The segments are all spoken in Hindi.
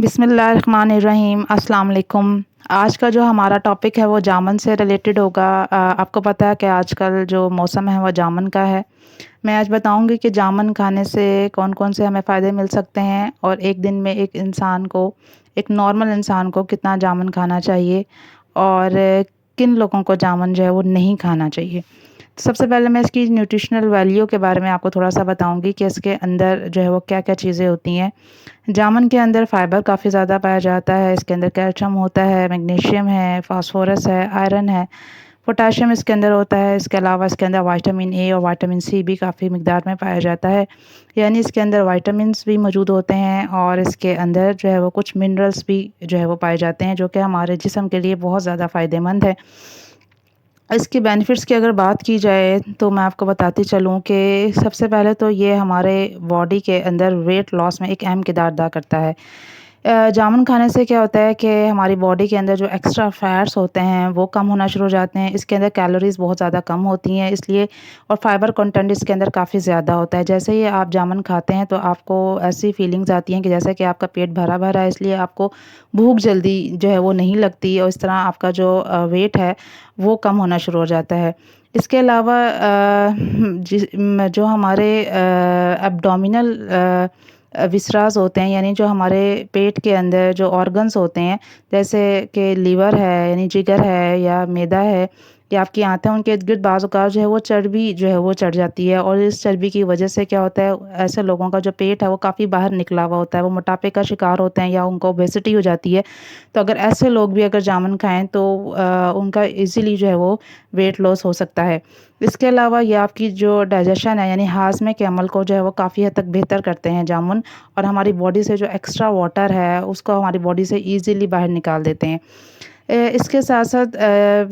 बिस्मिल्लाहिर्रहमानिर्रहीम अस्सलाम वालेकुम। आज का जो हमारा टॉपिक है वो जामुन से रिलेटेड होगा। आपको पता है कि आजकल जो मौसम है वो जामुन का है। मैं आज बताऊंगी कि जामुन खाने से कौन-कौन से हमें फ़ायदे मिल सकते हैं और एक दिन में एक नॉर्मल इंसान को कितना जामुन खाना चाहिए और किन लोगों को जामुन जो है वो नहीं खाना चाहिए। सबसे पहले मैं इसकी न्यूट्रिशनल वैल्यू के बारे में आपको थोड़ा-सा बताऊँगी कि इसके अंदर जो है वो क्या-क्या चीज़ें होती हैं। जामुन के अंदर फाइबर काफ़ी ज़्यादा पाया जाता है, इसके अंदर कैल्शियम होता है, मैग्नीशियम है, फास्फोरस है, आयरन है, पोटेशियम इसके अंदर होता है। इसके अलावा इसके अंदर विटामिन ए और विटामिन सी भी काफ़ी मिक़दार में पाया जाता है। यानी इसके अंदर विटामिन्स भी मौजूद होते हैं और इसके अंदर जो है वो कुछ मिनरल्स भी जो है वो पाए जाते हैं, जो कि हमारे जिस्म के लिए बहुत ज़्यादा फ़ायदेमंद है। इसके बेनिफिट्स की अगर बात की जाए तो मैं आपको बताती चलूँ कि सबसे पहले तो ये हमारे बॉडी के अंदर वेट लॉस में एक अहम किरदार अदा करता है। जामुन खाने से क्या होता है कि हमारी बॉडी के अंदर जो एक्स्ट्रा फैट्स होते हैं वो कम होना शुरू हो जाते हैं। इसके अंदर कैलोरीज़ बहुत ज़्यादा कम होती हैं इसलिए और फाइबर कंटेंट इसके अंदर काफ़ी ज़्यादा होता है। जैसे ही आप जामुन खाते हैं तो आपको ऐसी फीलिंग्स आती हैं कि जैसे कि आपका पेट भरा-भरा है, इसलिए आपको भूख जल्दी जो है वो नहीं लगती और इस तरह आपका जो वेट है वो कम होना शुरू हो जाता है। इसके अलावा जो हमारे एब्डोमिनल विसरास होते हैं, यानी जो हमारे पेट के अंदर जो ऑर्गन्स होते हैं, जैसे कि लीवर है यानी जिगर है या मैदा है या आपकी आँतें हैं, उनके इर्द-गिर्द बाज़ औक़ात जो है वो चर्बी जो है वो चढ़ जाती है और इस चर्बी की वज़ह से क्या होता है, ऐसे लोगों का जो पेट है वो काफ़ी बाहर निकला हुआ होता है, वो मोटापे का शिकार होते हैं या उनको ओबेसिटी हो जाती है। तो अगर ऐसे लोग भी अगर जामुन खाएँ तो उनका ईज़िली जो है वो वेट लॉस हो सकता है। इसके अलावा ये आपकी जो डाइजेशन है यानी हाज़मे के अमल को जो है वो काफ़ी हद तक बेहतर करते हैं जामुन और हमारी बॉडी से जो एक्स्ट्रा वाटर है उसको हमारी बॉडी से ईज़िली बाहर निकाल देते हैं। इसके साथ-साथ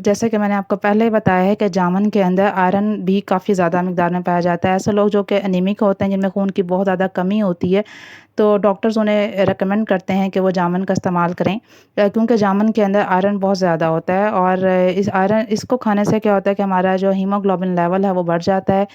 जैसे कि मैंने आपको पहले ही बताया है कि जामुन के अंदर आयरन भी काफ़ी ज़्यादा मिक़दार में पाया जाता है। ऐसे लोग जो कि एनीमिक होते हैं, जिनमें खून की बहुत ज़्यादा कमी होती है, तो डॉक्टर्स उन्हें रिकमेंड करते हैं कि वो जामुन का इस्तेमाल करें क्योंकि जामुन के अंदर आयरन बहुत ज़्यादा होता है और इस आयरन इसको खाने से क्या होता है कि हमारा जो हीमोग्लोबिन लेवल है वो बढ़ जाता है।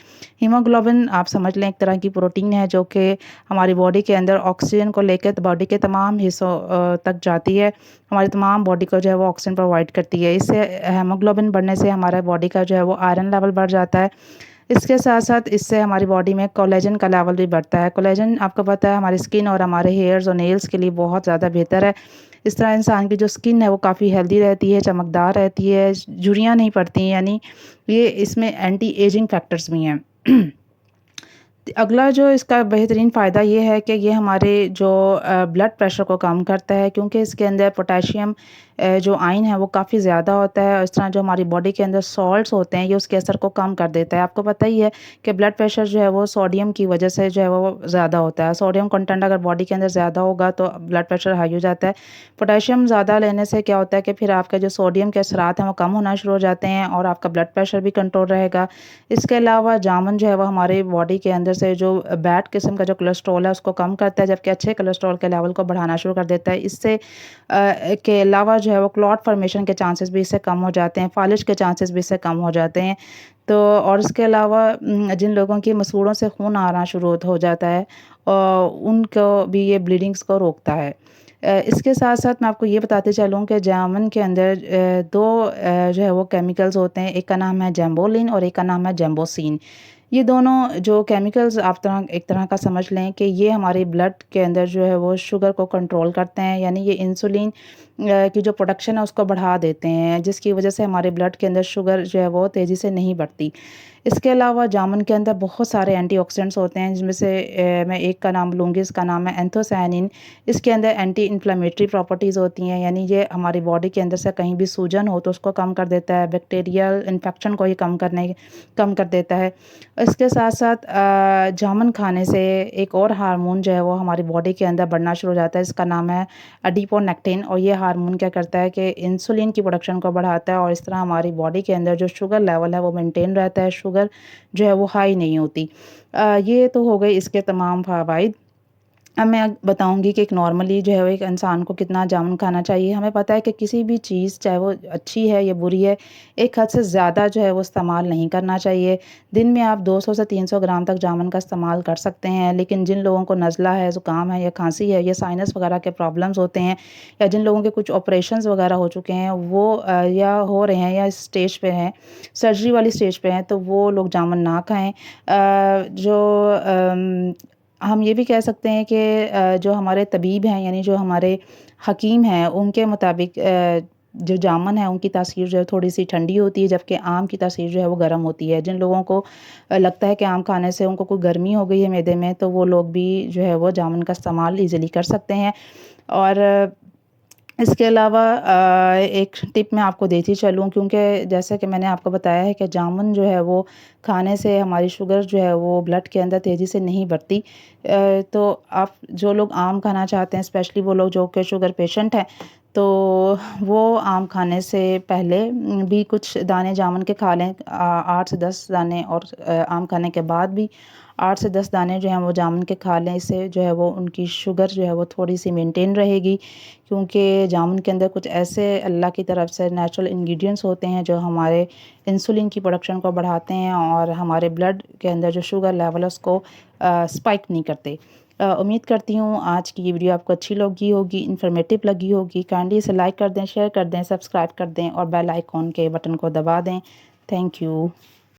हीमोग्लोबिन आप समझ लें एक तरह की प्रोटीन है जो कि हमारी बॉडी के अंदर ऑक्सीजन को लेकर बॉडी के तमाम हिस्सों तक जाती है। हमारी तमाम बॉडी को जो है वो ऑक्सीजन प्रोवाइड करती है। इससे हीमोग्लोबिन बढ़ने से हमारा बॉडी का जो है वो आयरन लेवल बढ़ जाता है। इसके साथ-साथ इससे हमारी बॉडी में कोलेजन का लेवल भी बढ़ता है। कोलेजन आपको पता है हमारी स्किन और हमारे हेयर्स और नेल्स के लिए बहुत ज़्यादा बेहतर है। इस तरह इंसान की जो स्किन है वो काफ़ी हेल्दी रहती है, चमकदार रहती है, झुर्रियाँ नहीं पड़ती, यानी ये इसमें एंटी एजिंग फैक्टर्स भी हैं। अगला जो इसका बेहतरीन फ़ायदा ये है कि ये हमारे जो ब्लड प्रेशर को कम करता है क्योंकि इसके अंदर पोटेशियम जो आयन है वो काफ़ी ज़्यादा होता है और इस तरह जो हमारी बॉडी के अंदर सॉल्ट्स होते हैं ये उसके असर को कम कर देता है। आपको पता ही है कि ब्लड प्रेशर जो है वो सोडियम की वज़ह से जो है वो ज़्यादा होता है। सोडियम कंटेंट अगर बॉडी के अंदर ज़्यादा होगा तो ब्लड प्रेशर हाई हो जाता है। पोटेशियम ज़्यादा लेने से क्या होता है कि फिर आपका जो सोडियम के असरात हैं वो कम होना शुरू हो जाते हैं और आपका ब्लड प्रेशर भी कंट्रोल रहेगा। इसके अलावा जामुन जो है वो हमारे बॉडी के अंदर से जो बैड किस्म का जो कोलेस्ट्रॉल है उसको कम करता है, जबकि अच्छे कोलेस्ट्रॉल के लेवल को बढ़ाना शुरू कर देता है। इससे के अलावा जो है वो क्लॉट फॉर्मेशन के चांसेस भी इससे कम हो जाते हैं, फ़ालिज के चांसेस भी इससे कम हो जाते हैं। तो और इसके अलावा जिन लोगों की मसूड़ों से खून आना शुरू हो जाता है उनको भी ये ब्लीडिंग्स को रोकता है। इसके साथ-साथ मैं आपको ये बताते चलूँ कि जामुन के अंदर 2 जो है वो केमिकल्स होते हैं, एक का नाम है जैम्बोलिन और एक का नाम है जैम्बोसिन। ये दोनों जो केमिकल्स आप एक तरह का समझ लें कि ये हमारे ब्लड के अंदर जो है वो शुगर को कंट्रोल करते हैं, यानी ये इंसुलिन की जो प्रोडक्शन है उसको बढ़ा देते हैं, जिसकी वजह से हमारे ब्लड के अंदर शुगर जो है वो तेज़ी से नहीं बढ़ती। इसके अलावा जामुन के अंदर बहुत सारे एंटीऑक्सीडेंट्स होते हैं, जिनमें से मैं एक का नाम लूँगी, इसका नाम है एंथोसायनिन। इसके अंदर एंटी इन्फ्लेमेटरी प्रॉपर्टीज़ होती हैं, यानी ये हमारी बॉडी के अंदर से कहीं भी सूजन हो तो उसको कम कर देता है, बैक्टीरियल इन्फेक्शन को ये कम कर देता है। इसके साथ-साथ जामुन खाने से एक और हार्मोन जो है वो हमारी बॉडी के अंदर बढ़ना शुरू हो जाता है, इसका नाम है एडिपोनेक्टिन और ये हार्मोन क्या करता है कि इंसुलिन की प्रोडक्शन को बढ़ाता है और इस तरह हमारी बॉडी के अंदर जो शुगर लेवल है वो मेंटेन रहता है, शुगर जो है वो हाई नहीं होती। ये तो हो गई इसके तमाम फ़वाइद। अब मैं बताऊँगी कि एक नॉर्मली जो है वो एक इंसान को कितना जामुन खाना चाहिए। हमें पता है कि किसी भी चीज़ चाहे वो अच्छी है या बुरी है, एक हद से ज़्यादा जो है वो इस्तेमाल नहीं करना चाहिए। दिन में आप 200 से 300 ग्राम तक जामुन का इस्तेमाल कर सकते हैं, लेकिन जिन लोगों को नज़ला है, ज़ुकाम है या खाँसी है या साइनस वगैरह के प्रॉब्लम्स होते हैं या जिन लोगों के कुछ ऑपरेशंस वगैरह हो चुके हैं वो या हो रहे हैं या इस स्टेज पे हैं, सर्जरी वाली स्टेज पे हैं, तो वो लोग जामुन ना खाएँ। जो हम ये भी कह सकते हैं कि जो हमारे तबीब हैं यानी जो हमारे हकीम हैं उनके मुताबिक जो जामुन है उनकी तासीर जो है थोड़ी-सी ठंडी होती है जबकि आम की तासीर जो है वो गर्म होती है। जिन लोगों को लगता है कि आम खाने से उनको कोई गर्मी हो गई है मैदे में तो वो लोग भी जो है वो जामुन का इस्तेमाल ईज़िली कर सकते हैं। और इसके अलावा एक टिप मैं आपको देती चलूँ क्योंकि जैसा कि मैंने आपको बताया है कि जामुन जो है वो खाने से हमारी शुगर जो है वो ब्लड के अंदर तेज़ी से नहीं बढ़ती। तो आप जो लोग आम खाना चाहते हैं स्पेशली वो लोग जो कि शुगर पेशेंट हैं, तो वो आम खाने से पहले भी कुछ दाने जामुन के खा लें 8 से 10 दाने और आम खाने के बाद भी 8 से 10 दाने जो हैं वो जामुन के खा लें। इससे जो है वो उनकी शुगर जो है वो थोड़ी-सी मेंटेन रहेगी क्योंकि जामुन के अंदर कुछ ऐसे अल्लाह की तरफ से नेचुरल इंग्रीडिएंट्स होते हैं जो हमारे इंसुलिन की प्रोडक्शन को बढ़ाते हैं और हमारे ब्लड के अंदर जो शुगर लेवल है उसको स्पाइक नहीं करते। उम्मीद करती हूँ आज की ये वीडियो आपको अच्छी लगी होगी, इन्फॉर्मेटिव लगी होगी। काइंडली इसे लाइक कर दें, शेयर कर दें, सब्सक्राइब कर दें और बेल आइकॉन के बटन को दबा दें। Thank you.